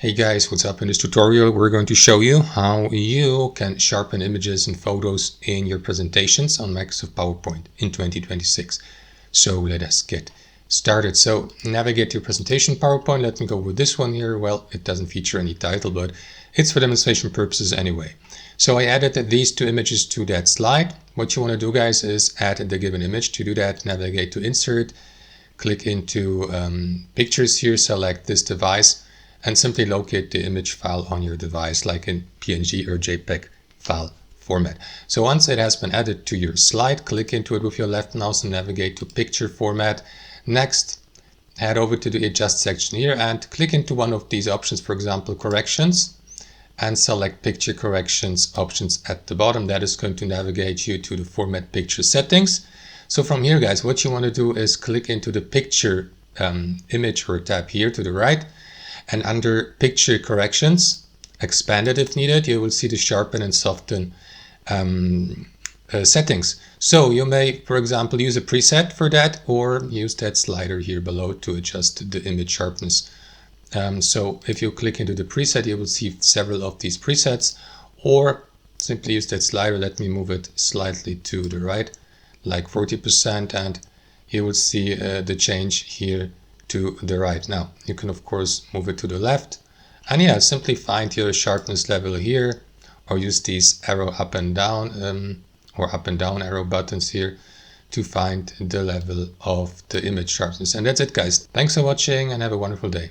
Hey guys, what's up? In this tutorial we're going to show you how you can sharpen images and photos in your presentations on Microsoft PowerPoint in 2026. So let us get started. So navigate to your presentation PowerPoint. Let me go with this one here. Well, it doesn't feature any title, but it's for demonstration purposes anyway. So I added these two images to that slide. What you want to do, guys, is add the given image. To do that, navigate to Insert, click into Pictures here, select this device, and simply locate the image file on your device, like in PNG or JPEG file format. So once it has been added to your slide, click into it with your left mouse and navigate to Picture Format. Next, head over to the Adjust section here and click into one of these options, for example, Corrections, and select Picture Corrections options at the bottom. That is going to navigate you to the Format Picture settings. So from here, guys, what you want to do is click into the Picture image or tab here to the right. And under Picture Corrections, expand it if needed, you will see the Sharpen and Soften settings. So you may, for example, use a preset for that or use that slider here below to adjust the image sharpness. So if you click into the preset, you will see several of these presets, or simply use that slider. Let me move it slightly to the right, like 40%, and you will see the change here to the right. Now you can of course move it to the left, and yeah, simply find your sharpness level here, or use these arrow up and down or up and down arrow buttons here to find the level of the image sharpness. And that's it, guys. Thanks for watching and have a wonderful day.